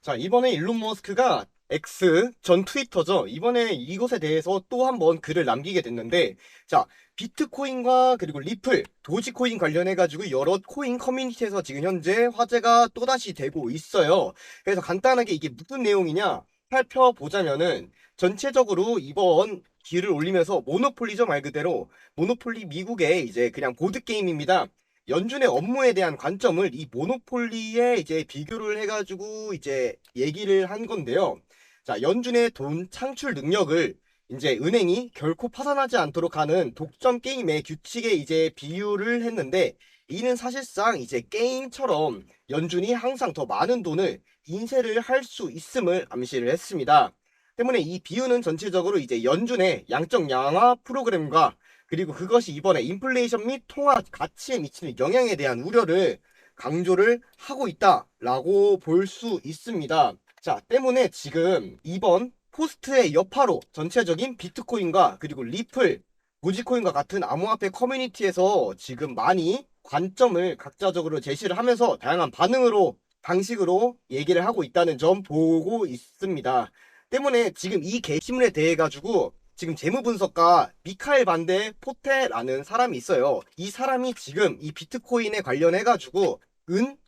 자, 이번에 일론 머스크가 X 전 트위터죠. 이번에 이것에 대해서 또 한 번 글을 남기게 됐는데, 자, 비트코인과 그리고 리플, 도지코인 관련해가지고 여러 코인 커뮤니티에서 지금 현재 화제가 또다시 되고 있어요. 그래서 간단하게 이게 무슨 내용이냐 살펴보자면은, 전체적으로 이번 글을 올리면서 모노폴리죠, 말 그대로. 모노폴리 미국의 이제 그냥 보드게임입니다. 연준의 업무에 대한 관점을 이 모노폴리에 이제 비교를 해가지고 이제 얘기를 한 건데요. 자, 연준의 돈 창출 능력을 이제 은행이 결코 파산하지 않도록 하는 독점 게임의 규칙에 이제 비유를 했는데, 이는 사실상 이제 게임처럼 연준이 항상 더 많은 돈을 인쇄를 할 수 있음을 암시를 했습니다. 때문에 이 비유는 전체적으로 이제 연준의 양적 양화 프로그램과 그리고 그것이 이번에 인플레이션 및 통화 가치에 미치는 영향에 대한 우려를 강조를 하고 있다라고 볼 수 있습니다. 자, 때문에 지금 이번 포스트의 여파로 전체적인 비트코인과 그리고 리플, 도지코인과 같은 암호화폐 커뮤니티에서 지금 많이 관점을 각자적으로 제시를 하면서 다양한 방식으로 얘기를 하고 있다는 점 보고 있습니다. 때문에 지금 이 게시물에 대해 가지고 지금 재무분석가 미카엘 반데 포테라는 사람이 있어요. 이 사람이 지금 이 비트코인에 관련해가지고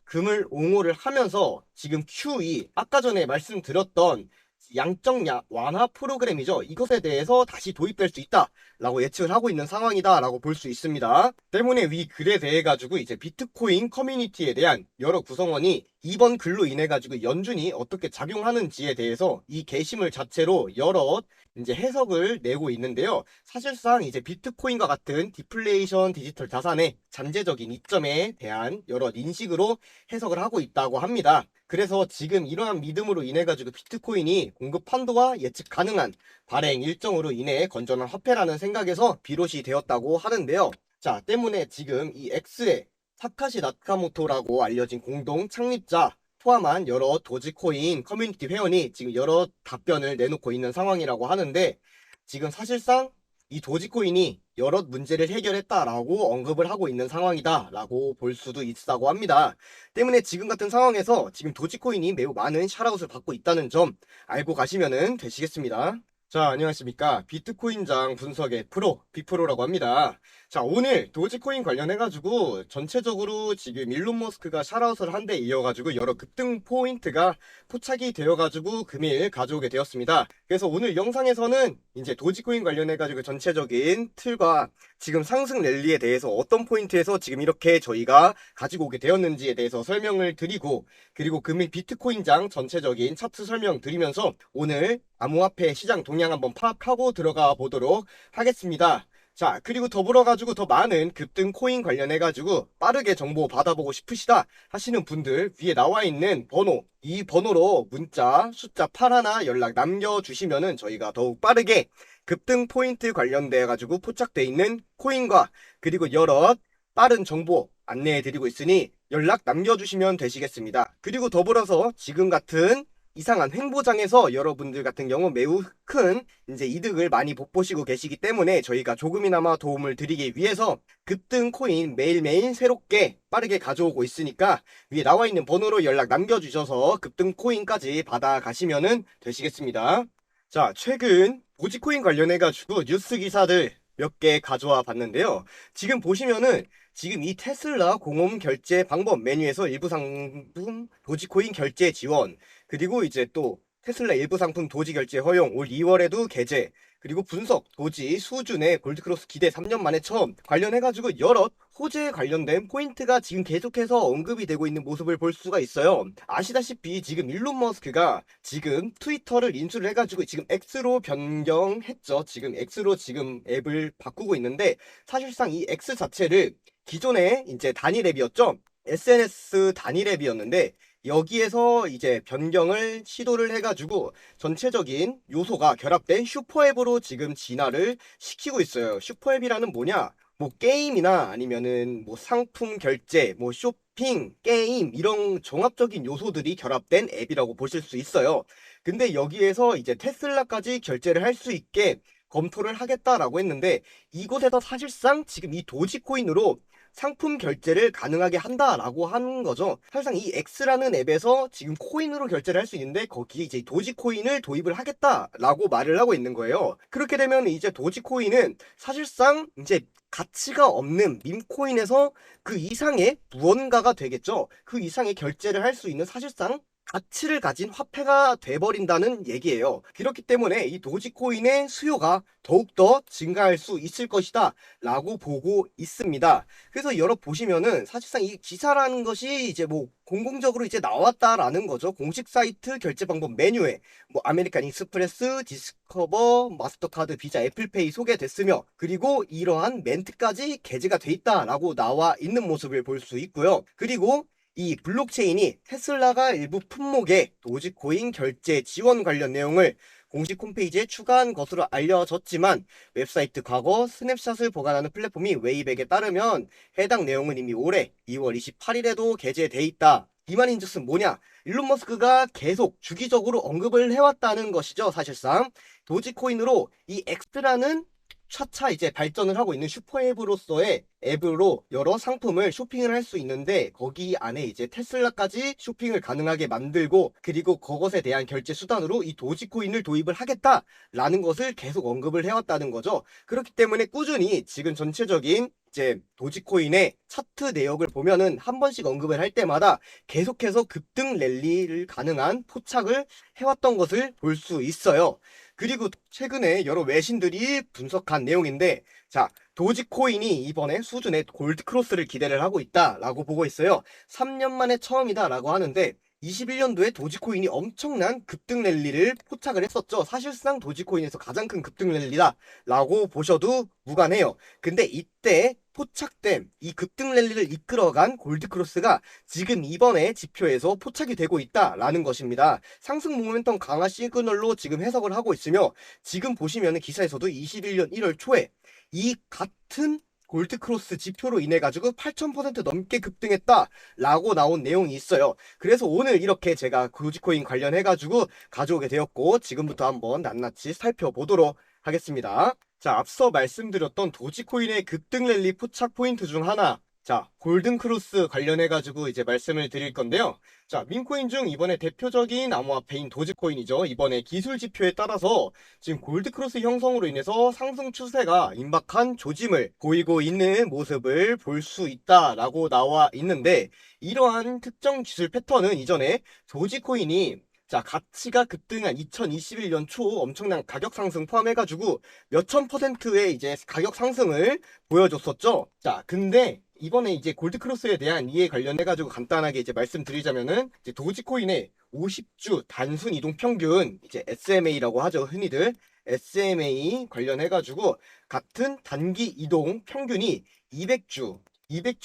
금을 옹호를 하면서 지금 QE, 아까 전에 말씀드렸던 양적 완화 프로그램이죠. 이것에 대해서 다시 도입될 수 있다라고 예측을 하고 있는 상황이다라고 볼 수 있습니다. 때문에 위 글에 대해 가지고 이제 비트코인 커뮤니티에 대한 여러 구성원이 이번 글로 인해 가지고 연준이 어떻게 작용하는지에 대해서 이 게시물 자체로 여러 이제 해석을 내고 있는데요. 사실상 이제 비트코인과 같은 디플레이션 디지털 자산의 잠재적인 이점에 대한 여러 인식으로 해석을 하고 있다고 합니다. 그래서 지금 이러한 믿음으로 인해 가지고 비트코인이 공급 한도와 예측 가능한 발행 일정으로 인해 건전한 화폐라는 생각에서 비롯이 되었다고 하는데요. 자, 때문에 지금 이 X의 사카시 나카모토라고 알려진 공동 창립자 포함한 여러 도지코인 커뮤니티 회원이 지금 여러 답변을 내놓고 있는 상황이라고 하는데, 지금 사실상 이 도지코인이 여러 문제를 해결했다라고 언급을 하고 있는 상황이다라고 볼 수도 있다고 합니다. 때문에 지금 같은 상황에서 지금 도지코인이 매우 많은 샤라웃을 받고 있다는 점 알고 가시면 되시겠습니다. 자, 안녕하십니까. 비트코인장 분석의 프로, 빅프로라고 합니다. 자, 오늘 도지코인 관련해가지고 전체적으로 지금 일론 머스크가 샤라웃을 한 데 이어가지고 여러 급등 포인트가 포착이 되어가지고 금일 가져오게 되었습니다. 그래서 오늘 영상에서는 이제 도지코인 관련해가지고 전체적인 틀과 지금 상승 랠리에 대해서 어떤 포인트에서 지금 이렇게 저희가 가지고 오게 되었는지에 대해서 설명을 드리고, 그리고 금일 비트코인장 전체적인 차트 설명 드리면서 오늘 암호화폐 시장 동향 한번 파악하고 들어가 보도록 하겠습니다. 자, 그리고 더불어 가지고 더 많은 급등 코인 관련해 가지고 빠르게 정보 받아보고 싶으시다 하시는 분들, 위에 나와 있는 번호, 이 번호로 문자 숫자 81 연락 남겨주시면은 저희가 더욱 빠르게 급등 포인트 관련돼 가지고 포착돼 있는 코인과 그리고 여러 빠른 정보 안내해 드리고 있으니 연락 남겨주시면 되시겠습니다. 그리고 더불어서 지금 같은 이상한 횡보장에서 여러분들 같은 경우 매우 큰 이제 이득을 많이 못 보시고 계시기 때문에 저희가 조금이나마 도움을 드리기 위해서 급등 코인 매일매일 새롭게 빠르게 가져오고 있으니까 위에 나와 있는 번호로 연락 남겨주셔서 급등 코인까지 받아가시면 되시겠습니다. 자, 최근 도지코인 관련해가지고 뉴스 기사들 몇 개 가져와 봤는데요. 지금 보시면은 지금 이 테슬라 공홈 결제 방법 메뉴에서 일부 상품 도지코인 결제 지원, 그리고 이제 또 테슬라 일부 상품 도지 결제 허용 올 2월에도 개재, 그리고 분석 도지 수준의 골드크로스 기대 3년 만에 처음 관련해가지고 여러 호재에 관련된 포인트가 지금 계속해서 언급이 되고 있는 모습을 볼 수가 있어요. 아시다시피 지금 일론 머스크가 지금 트위터를 인수를 해가지고 지금 X로 변경했죠. 지금 X로 지금 앱을 바꾸고 있는데, 사실상 이 X 자체를 기존에 이제 단일 앱이었죠. SNS 단일 앱이었는데 여기에서 이제 변경을 시도를 해가지고 전체적인 요소가 결합된 슈퍼앱으로 지금 진화를 시키고 있어요. 슈퍼앱이라는 뭐냐? 뭐 게임이나 아니면은 뭐 상품 결제, 뭐 쇼핑, 게임 이런 종합적인 요소들이 결합된 앱이라고 보실 수 있어요. 근데 여기에서 이제 테슬라까지 결제를 할 수 있게 검토를 하겠다라고 했는데, 이곳에서 사실상 지금 이 도지코인으로 상품 결제를 가능하게 한다라고 하는 거죠. 사실상 이 X라는 앱에서 지금 코인으로 결제를 할 수 있는데 거기에 이제 도지코인을 도입을 하겠다라고 말을 하고 있는 거예요. 그렇게 되면 이제 도지코인은 사실상 이제 가치가 없는 밈코인에서 그 이상의 무언가가 되겠죠. 그 이상의 결제를 할 수 있는 사실상 가치를 가진 화폐가 돼버린다는 얘기예요. 그렇기 때문에 이 도지코인의 수요가 더욱더 증가할 수 있을 것이다 라고 보고 있습니다. 그래서 열어보시면은 사실상 이 기사라는 것이 이제 뭐 공공적으로 이제 나왔다라는 거죠. 공식 사이트 결제 방법 메뉴에 뭐 아메리칸 익스프레스, 디스커버, 마스터카드, 비자, 애플페이 소개됐으며 그리고 이러한 멘트까지 게재가 돼 있다라고 나와 있는 모습을 볼 수 있고요. 그리고 이 블록체인이 테슬라가 일부 품목에 도지코인 결제 지원 관련 내용을 공식 홈페이지에 추가한 것으로 알려졌지만 웹사이트 과거 스냅샷을 보관하는 플랫폼이 웨이백에 따르면 해당 내용은 이미 올해 2월 28일에도 게재돼 있다. 이 말인즉슨 뭐냐? 일론 머스크가 계속 주기적으로 언급을 해왔다는 것이죠. 사실상 도지코인으로 이 엑스라는 차차 이제 발전을 하고 있는 슈퍼앱으로서의 앱으로 여러 상품을 쇼핑을 할 수 있는데 거기 안에 이제 테슬라까지 쇼핑을 가능하게 만들고 그리고 그것에 대한 결제 수단으로 이 도지코인을 도입을 하겠다라는 것을 계속 언급을 해왔다는 거죠. 그렇기 때문에 꾸준히 지금 전체적인 이제 도지코인의 차트 내역을 보면은 한 번씩 언급을 할 때마다 계속해서 급등 랠리를 가능한 포착을 해왔던 것을 볼 수 있어요. 그리고 최근에 여러 외신들이 분석한 내용인데 자 도지코인이 이번에 수준의 골드크로스를 기대를 하고 있다라고 보고 있어요. 3년 만에 처음이다라고 하는데 21년도에 도지코인이 엄청난 급등 랠리를 포착을 했었죠. 사실상 도지코인에서 가장 큰 급등 랠리다 라고 보셔도 무관해요. 근데 이때 포착된 이 급등 랠리를 이끌어간 골드크로스가 지금 이번에 지표에서 포착이 되고 있다라는 것입니다. 상승 모멘텀 강화 시그널로 지금 해석을 하고 있으며 지금 보시면 기사에서도 21년 1월 초에 이 같은 골드크로스 지표로 인해 가지고 8,000% 넘게 급등했다 라고 나온 내용이 있어요. 그래서 오늘 이렇게 제가 도지코인 관련해 가지고 가져오게 되었고 지금부터 한번 낱낱이 살펴보도록 하겠습니다. 자, 앞서 말씀드렸던 도지코인의 급등 랠리 포착 포인트 중 하나, 자, 골든크로스 관련해 가지고 이제 말씀을 드릴 건데요. 자, 밈코인 중 이번에 대표적인 암호화폐인 도지코인이죠. 이번에 기술 지표에 따라서 지금 골드크로스 형성으로 인해서 상승 추세가 임박한 조짐을 보이고 있는 모습을 볼 수 있다라고 나와 있는데 이러한 특정 기술 패턴은 이전에 도지코인이 자, 가치가 급등한 2021년 초 엄청난 가격 상승 포함해가지고 몇천 퍼센트의 이제 가격 상승을 보여줬었죠. 자, 근데 이번에 이제 골드크로스에 대한 이해 관련해가지고 간단하게 이제 말씀드리자면은 이제 도지코인의 50주 단순 이동 평균 이제 SMA라고 하죠. 흔히들 SMA 관련해가지고 같은 단기 이동 평균이 200주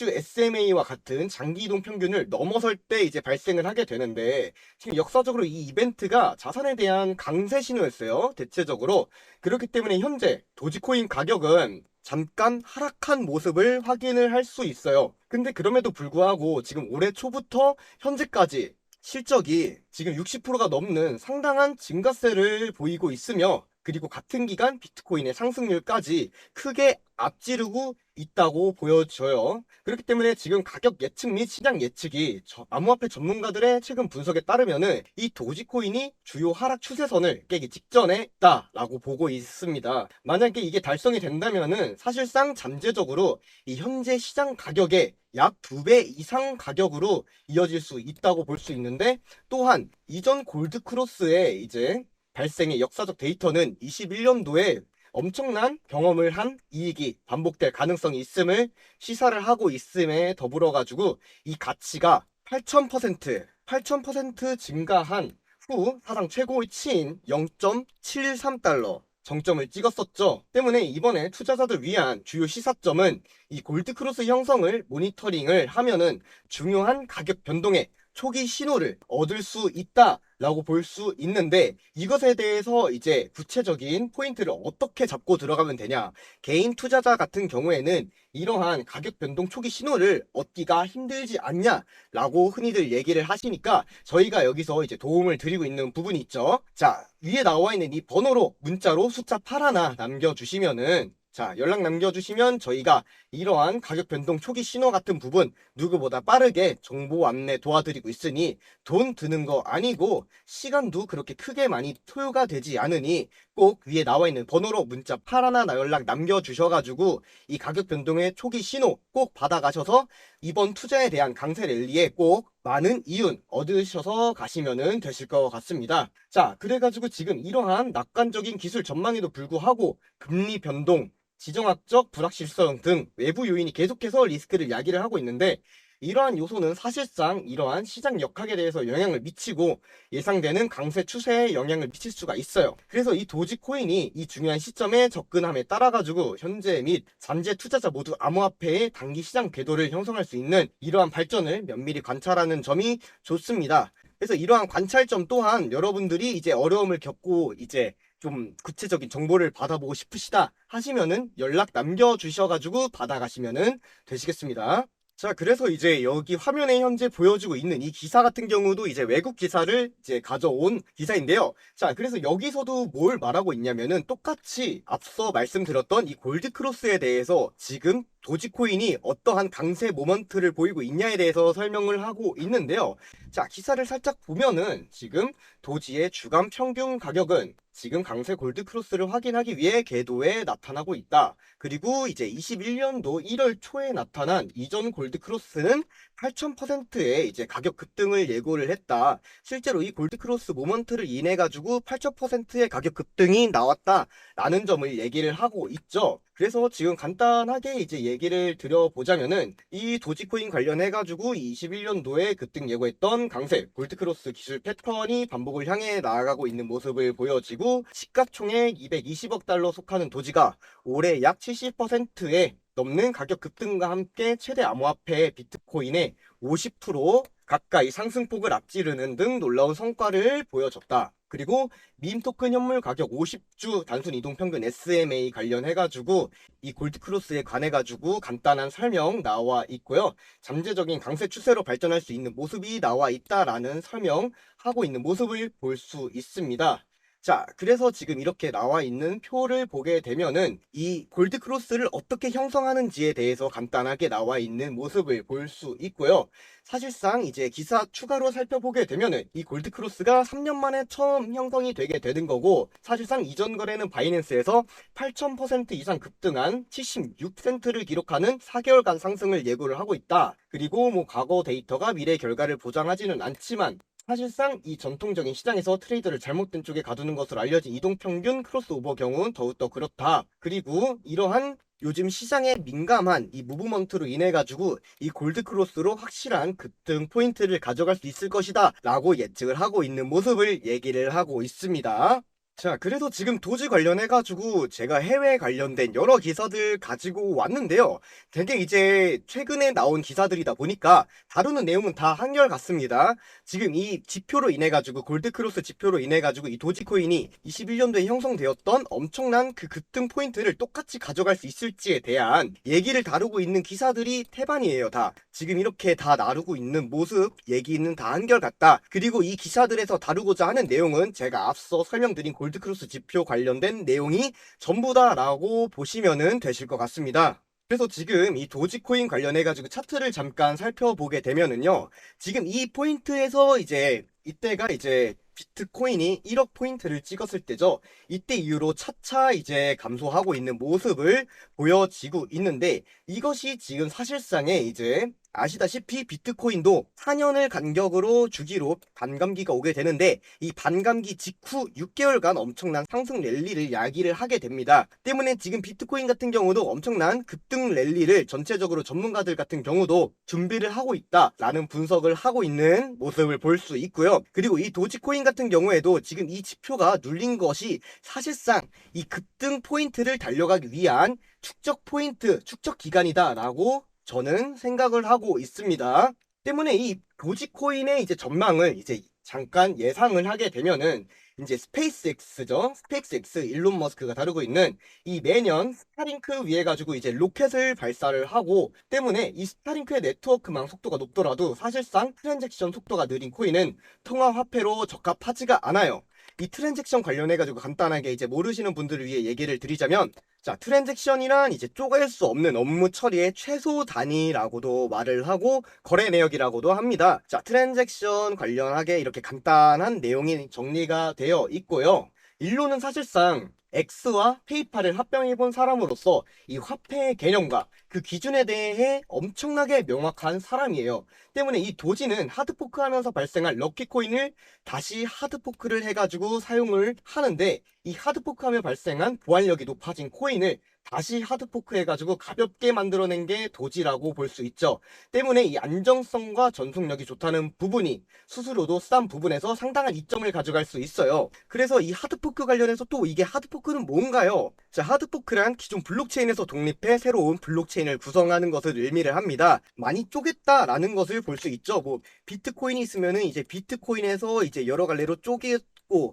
SMA와 같은 장기 이동 평균을 넘어설 때 이제 발생을 하게 되는데 지금 역사적으로 이 이벤트가 자산에 대한 강세 신호였어요. 대체적으로. 그렇기 때문에 현재 도지코인 가격은 잠깐 하락한 모습을 확인을 할 수 있어요. 근데 그럼에도 불구하고 지금 올해 초부터 현재까지 실적이 지금 60%가 넘는 상당한 증가세를 보이고 있으며 그리고 같은 기간 비트코인의 상승률까지 크게 앞지르고 있다고 보여져요. 그렇기 때문에 지금 가격 예측 및 시장 예측이 암호화폐 전문가들의 최근 분석에 따르면은 이 도지코인이 주요 하락 추세선을 깨기 직전에 있다라고 보고 있습니다. 만약에 이게 달성이 된다면은 사실상 잠재적으로 이 현재 시장 가격의 약 2배 이상 가격으로 이어질 수 있다고 볼 수 있는데 또한 이전 골드크로스의 이제 발생의 역사적 데이터는 21년도에 엄청난 경험을 한 이익이 반복될 가능성이 있음을 시사를 하고 있음에 더불어 가지고 이 가치가 8,000% 증가한 후 사상 최고치인 0.713달러 정점을 찍었었죠. 때문에 이번에 투자자들 위한 주요 시사점은 이 골드크로스 형성을 모니터링을 하면은 중요한 가격 변동의 초기 신호를 얻을 수 있다라고 볼 수 있는데 이것에 대해서 이제 구체적인 포인트를 어떻게 잡고 들어가면 되냐. 개인 투자자 같은 경우에는 이러한 가격 변동 초기 신호를 얻기가 힘들지 않냐라고 흔히들 얘기를 하시니까 저희가 여기서 이제 도움을 드리고 있는 부분이 있죠. 자, 위에 나와 있는 이 번호로 문자로 숫자 8 하나 남겨주시면은 자, 연락 남겨주시면 저희가 이러한 가격 변동 초기 신호 같은 부분 누구보다 빠르게 정보 안내 도와드리고 있으니 돈 드는 거 아니고 시간도 그렇게 크게 많이 소요가 되지 않으니 꼭 위에 나와 있는 번호로 문자 81 연락 남겨주셔가지고 이 가격 변동의 초기 신호 꼭 받아가셔서 이번 투자에 대한 강세 랠리에 꼭 많은 이윤 얻으셔서 가시면 되실 것 같습니다. 자, 그래가지고 지금 이러한 낙관적인 기술 전망에도 불구하고 금리 변동, 지정학적 불확실성 등 외부 요인이 계속해서 리스크를 야기를 하고 있는데 이러한 요소는 사실상 이러한 시장 역학에 대해서 영향을 미치고 예상되는 강세 추세에 영향을 미칠 수가 있어요. 그래서 이 도지코인이 이 중요한 시점에 접근함에 따라 가지고 현재 및 잠재 투자자 모두 암호화폐의 단기 시장 궤도를 형성할 수 있는 이러한 발전을 면밀히 관찰하는 점이 좋습니다. 그래서 이러한 관찰점 또한 여러분들이 이제 어려움을 겪고 이제 좀 구체적인 정보를 받아보고 싶으시다 하시면은 연락 남겨주셔가지고 받아가시면은 되시겠습니다. 자, 그래서 이제 여기 화면에 현재 보여주고 있는 이 기사 같은 경우도 이제 외국 기사를 이제 가져온 기사인데요. 자, 그래서 여기서도 뭘 말하고 있냐면은 똑같이 앞서 말씀드렸던 이 골드크로스에 대해서 지금 도지코인이 어떠한 강세 모먼트를 보이고 있냐에 대해서 설명을 하고 있는데요. 자, 기사를 살짝 보면은 지금 도지의 주간 평균 가격은 지금 강세 골드크로스를 확인하기 위해 궤도에 나타나고 있다. 그리고 이제 21년도 1월 초에 나타난 이전 골드크로스는 8,000%의 이제 가격 급등을 예고를 했다. 실제로 이 골드크로스 모먼트를 인해 가지고 8,000%의 가격 급등이 나왔다라는 점을 얘기를 하고 있죠. 그래서 지금 간단하게 이제 얘기를 드려보자면은 이 도지코인 관련해 가지고 21년도에 급등 예고했던 강세 골드크로스 기술 패턴이 반복을 향해 나아가고 있는 모습을 보여지고 시가총액 220억 달러 속하는 도지가 올해 약 70%의 넘는 가격 급등과 함께 최대 암호화폐 비트코인의 50% 가까이 상승폭을 앞지르는 등 놀라운 성과를 보여줬다. 그리고 밈 토큰 현물 가격 50주 단순 이동 평균 SMA 관련해가지고 이 골드크로스에 관해가지고 간단한 설명 나와 있고요. 잠재적인 강세 추세로 발전할 수 있는 모습이 나와 있다라는 설명하고 있는 모습을 볼 수 있습니다. 자, 그래서 지금 이렇게 나와 있는 표를 보게 되면은 이 골드크로스를 어떻게 형성하는지에 대해서 간단하게 나와 있는 모습을 볼 수 있고요. 사실상 이제 기사 추가로 살펴보게 되면은 이 골드크로스가 3년 만에 처음 형성이 되게 되는 거고 사실상 이전 거래는 바이낸스에서 8,000% 이상 급등한 76센트를 기록하는 4개월간 상승을 예고를 하고 있다. 그리고 뭐 과거 데이터가 미래 결과를 보장하지는 않지만 사실상 이 전통적인 시장에서 트레이더를 잘못된 쪽에 가두는 것으로 알려진 이동평균 크로스오버 경우는 더욱더 그렇다. 그리고 이러한 요즘 시장에 민감한 이 무브먼트로 인해 가지고 이 골드크로스로 확실한 급등 포인트를 가져갈 수 있을 것이다 라고 예측을 하고 있는 모습을 얘기를 하고 있습니다. 자, 그래서 지금 도지 관련해가지고 제가 해외 관련된 여러 기사들 가지고 왔는데요. 되게 이제 최근에 나온 기사들이다 보니까 다루는 내용은 다 한결같습니다. 지금 이 지표로 인해가지고 골드크로스 지표로 인해가지고 이 도지코인이 21년도에 형성되었던 엄청난 그 급등 포인트를 똑같이 가져갈 수 있을지에 대한 얘기를 다루고 있는 기사들이 태반이에요. 다 지금 이렇게 다 나르고 있는 모습 얘기는 다 한결같다. 그리고 이 기사들에서 다루고자 하는 내용은 제가 앞서 설명드린 골드크로스 지표 관련된 내용이 전부다라고 보시면 되실 것 같습니다. 그래서 지금 이 도지코인 관련해가지고 차트를 잠깐 살펴보게 되면은요. 지금 이 포인트에서 이제 이때가 이제 비트코인이 1억 포인트를 찍었을 때죠. 이때 이후로 차차 이제 감소하고 있는 모습을 보여지고 있는데 이것이 지금 사실상의 이제 아시다시피 비트코인도 4년을 간격으로 주기로 반감기가 오게 되는데 이 반감기 직후 6개월간 엄청난 상승 랠리를 야기를 하게 됩니다. 때문에 지금 비트코인 같은 경우도 엄청난 급등 랠리를 전체적으로 전문가들 같은 경우도 준비를 하고 있다라는 분석을 하고 있는 모습을 볼 수 있고요. 그리고 이 도지코인 같은 경우에도 지금 이 지표가 눌린 것이 사실상 이 급등 포인트를 달려가기 위한 축적 포인트, 축적 기간이다라고 저는 생각을 하고 있습니다. 때문에 이 도지코인의 이제 전망을 이제 잠깐 예상을 하게 되면은 이제 스페이스X죠. 스페이스X 일론 머스크가 다루고 있는 이 매년 스타링크 위에 가지고 이제 로켓을 발사를 하고 때문에 이 스타링크의 네트워크망 속도가 높더라도 사실상 트랜잭션 속도가 느린 코인은 통화 화폐로 적합하지가 않아요. 이 트랜잭션 관련해가지고 간단하게 이제 모르시는 분들을 위해 얘기를 드리자면, 자, 트랜잭션이란 이제 쪼갤 수 없는 업무 처리의 최소 단위라고도 말을 하고 거래 내역이라고도 합니다. 자, 트랜잭션 관련하게 이렇게 간단한 내용이 정리가 되어 있고요. 일론은 사실상 X와 페이팔을 합병해본 사람으로서 이 화폐의 개념과 그 기준에 대해 엄청나게 명확한 사람이에요. 때문에 이 도지는 하드포크하면서 발생한 럭키코인을 다시 하드포크를 해가지고 사용을 하는데, 이 하드포크하며 발생한 보안력이 높아진 코인을 다시 하드포크 해가지고 가볍게 만들어낸 게 도지라고 볼 수 있죠. 때문에 이 안정성과 전속력이 좋다는 부분이 스스로도 싼 부분에서 상당한 이점을 가져갈 수 있어요. 그래서 이 하드포크 관련해서 또 이게 하드포크는 뭔가요? 자, 하드포크란 기존 블록체인에서 독립해 새로운 블록체인을 구성하는 것을 의미를 합니다. 많이 쪼갰다라는 것을 볼 수 있죠. 뭐 비트코인이 있으면은 이제 비트코인에서 이제 여러 갈래로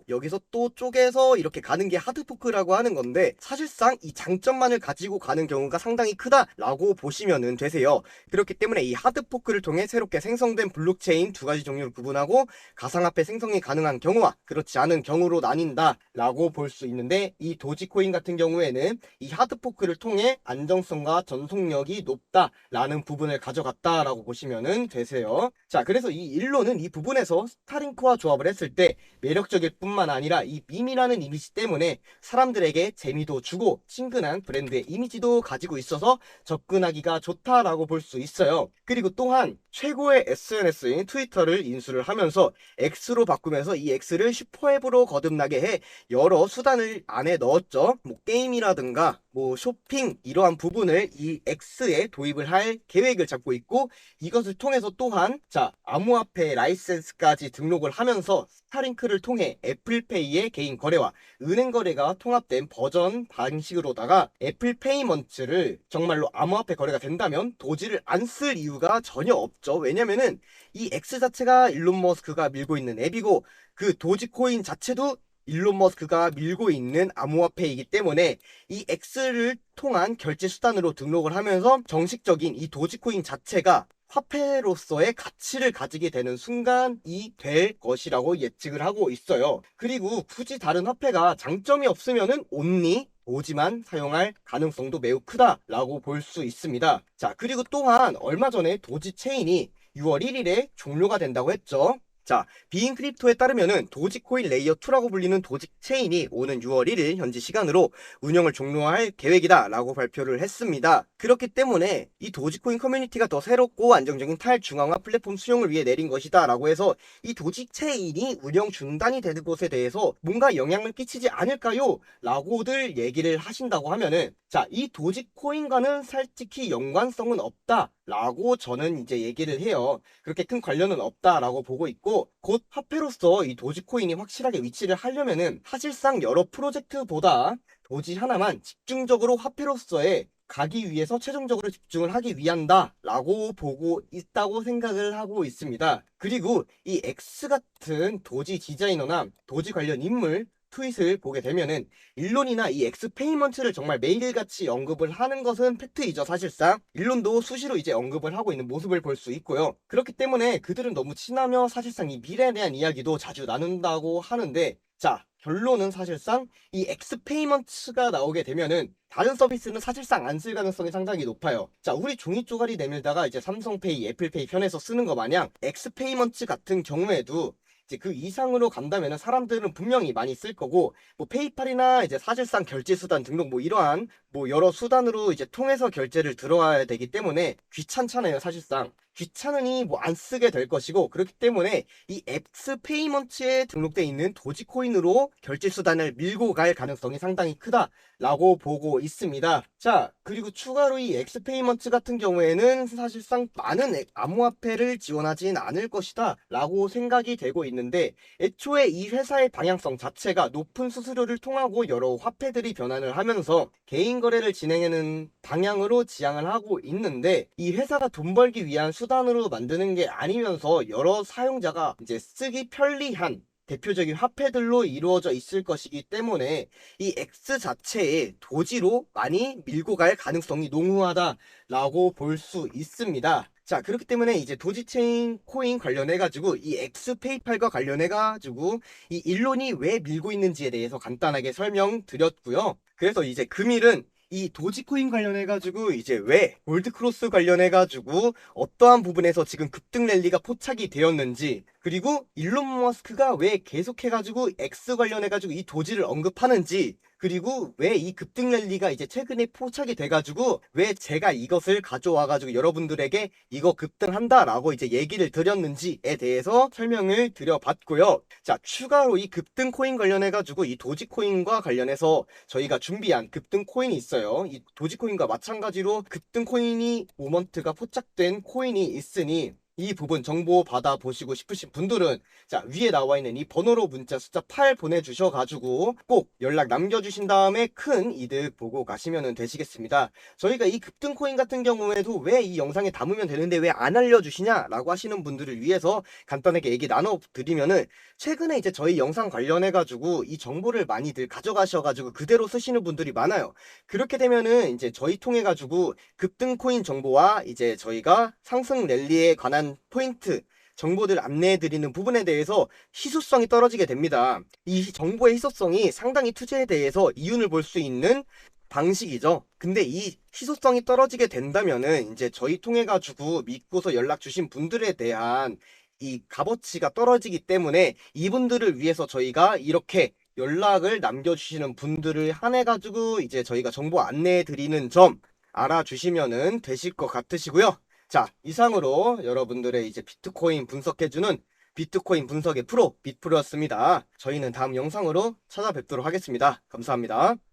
여기서 또 쪼개서 이렇게 가는 게 하드포크라고 하는 건데, 사실상 이 장점만을 가지고 가는 경우가 상당히 크다라고 보시면 되세요. 그렇기 때문에 이 하드포크를 통해 새롭게 생성된 블록체인 두 가지 종류를 구분하고 가상화폐 생성이 가능한 경우와 그렇지 않은 경우로 나뉜다라고 볼 수 있는데, 이 도지코인 같은 경우에는 이 하드포크를 통해 안정성과 전속력이 높다라는 부분을 가져갔다라고 보시면 되세요. 자, 그래서 이 일론은 이 부분에서 스타링크와 조합을 했을 때 매력적일 뿐만 아니라 이 밈이라는 이미지 때문에 사람들에게 재미도 주고 친근한 브랜드의 이미지도 가지고 있어서 접근하기가 좋다라고 볼 수 있어요. 그리고 또한 최고의 SNS인 트위터를 인수를 하면서 X로 바꾸면서 이 X를 슈퍼앱으로 거듭나게 해 여러 수단을 안에 넣었죠. 뭐 게임이라든가 뭐 쇼핑, 이러한 부분을 이 X에 도입을 할 계획을 잡고 있고, 이것을 통해서 또한 자, 암호화폐 라이센스까지 등록을 하면서 스타링크를 통해 애플페이의 개인 거래와 은행 거래가 통합된 버전 방식으로다가 애플페이먼트를 정말로 암호화폐 거래가 된다면 도지를 안 쓸 이유가 전혀 없죠. 왜냐면은 이 X 자체가 일론 머스크가 밀고 있는 앱이고, 그 도지코인 자체도 일론 머스크가 밀고 있는 암호화폐이기 때문에 이 X를 통한 결제 수단으로 등록을 하면서 정식적인 이 도지코인 자체가 화폐로서의 가치를 가지게 되는 순간이 될 것이라고 예측을 하고 있어요. 그리고 굳이 다른 화폐가 장점이 없으면은 온리 도지만 사용할 가능성도 매우 크다라고 볼 수 있습니다. 자, 그리고 또한 얼마 전에 도지 체인이 6월 1일에 종료가 된다고 했죠. 자, 비인 크립토에 따르면은 도지코인 레이어 2라고 불리는 도지 체인이 오는 6월 1일 현지 시간으로 운영을 종료할 계획이다 라고 발표를 했습니다. 그렇기 때문에 이 도지코인 커뮤니티가 더 새롭고 안정적인 탈중앙화 플랫폼 수용을 위해 내린 것이다 라고 해서 이 도지 체인이 운영 중단이 되는 것에 대해서 뭔가 영향을 끼치지 않을까요? 라고들 얘기를 하신다고 하면은, 자, 이 도지코인과는 솔직히 연관성은 없다 라고 저는 이제 얘기를 해요. 그렇게 큰 관련은 없다라고 보고 있고, 곧 화폐로서 이 도지코인이 확실하게 위치를 하려면은 사실상 여러 프로젝트보다 도지 하나만 집중적으로 화폐로서의 가기 위해서 최종적으로 집중을 하기 위한다라고 보고 있다고 생각을 하고 있습니다. 그리고 이 X 같은 도지 디자이너나 도지 관련 인물 트윗을 보게 되면은 일론이나 이 엑스페이먼트를 정말 매일같이 언급을 하는 것은 팩트이죠. 사실상 일론도 수시로 이제 언급을 하고 있는 모습을 볼 수 있고요. 그렇기 때문에 그들은 너무 친하며 사실상 이 미래에 대한 이야기도 자주 나눈다고 하는데, 자, 결론은 사실상 이 엑스페이먼트가 나오게 되면은 다른 서비스는 사실상 안 쓸 가능성이 상당히 높아요. 자, 우리 종이 쪼가리 내밀다가 이제 삼성페이, 애플페이 편에서 쓰는 거 마냥 엑스페이먼트 같은 경우에도 이제 그 이상으로 간다면은 사람들은 분명히 많이 쓸 거고, 뭐 페이팔이나 이제 사실상 결제 수단 등록 뭐 이러한 뭐 여러 수단으로 이제 통해서 결제를 들어와야 되기 때문에 귀찮잖아요. 사실상 귀찮으니 뭐 안 쓰게 될 것이고, 그렇기 때문에 이 엑스페이먼트에 등록되어 있는 도지코인으로 결제 수단을 밀고 갈 가능성이 상당히 크다라고 보고 있습니다. 자, 그리고 추가로 이 엑스페이먼트 같은 경우에는 사실상 많은 암호화폐를 지원하진 않을 것이다 라고 생각이 되고 있는데, 애초에 이 회사의 방향성 자체가 높은 수수료를 통하고 여러 화폐들이 변환을 하면서 개인 거래를 진행하는 방향으로 지향을 하고 있는데, 이 회사가 돈 벌기 위한 수단으로 만드는 게 아니면서 여러 사용자가 이제 쓰기 편리한 대표적인 화폐들로 이루어져 있을 것이기 때문에 이 X 자체에 도지로 많이 밀고 갈 가능성이 농후하다라고 볼 수 있습니다. 자, 그렇기 때문에 이제 도지체인 코인 관련해가지고 이 엑스페이팔과 관련해가지고 이 일론이 왜 밀고 있는지에 대해서 간단하게 설명드렸고요. 그래서 이제 금일은 이 도지코인 관련해가지고 이제 왜 골드크로스 관련해가지고 어떠한 부분에서 지금 급등 랠리가 포착이 되었는지, 그리고 일론 머스크가 왜 계속해가지고 X 관련해가지고 이 도지를 언급하는지, 그리고 왜 이 급등 랠리가 이제 최근에 포착이 돼가지고 왜 제가 이것을 가져와가지고 여러분들에게 이거 급등한다라고 이제 얘기를 드렸는지에 대해서 설명을 드려봤고요. 자, 추가로 이 급등 코인 관련해가지고 이 도지코인과 관련해서 저희가 준비한 급등 코인이 있어요. 이 도지코인과 마찬가지로 급등 코인이 모먼트가 포착된 코인이 있으니 이 부분 정보 받아보시고 싶으신 분들은 자, 위에 나와 있는 이 번호로 문자 숫자 8 보내주셔가지고 꼭 연락 남겨주신 다음에 큰 이득 보고 가시면 되시겠습니다. 저희가 이 급등코인 같은 경우에도 왜 이 영상에 담으면 되는데 왜 안 알려주시냐 라고 하시는 분들을 위해서 간단하게 얘기 나눠드리면은, 최근에 이제 저희 영상 관련해가지고 이 정보를 많이들 가져가셔가지고 그대로 쓰시는 분들이 많아요. 그렇게 되면은 이제 저희 통해가지고 급등코인 정보와 이제 저희가 상승 랠리에 관한 포인트 정보들 안내해 드리는 부분에 대해서 희소성이 떨어지게 됩니다. 이 정보의 희소성이 상당히 투자에 대해서 이윤을 볼 수 있는 방식이죠. 근데 이 희소성이 떨어지게 된다면은 이제 저희 통해 가지고 믿고서 연락 주신 분들에 대한 이 값어치가 떨어지기 때문에 이분들을 위해서 저희가 이렇게 연락을 남겨주시는 분들을 한해 가지고 이제 저희가 정보 안내해 드리는 점 알아주시면은 되실 것 같으시고요. 자, 이상으로 여러분들의 이제 비트코인 분석해주는 비트코인 분석의 프로, 빗프로였습니다. 저희는 다음 영상으로 찾아뵙도록 하겠습니다. 감사합니다.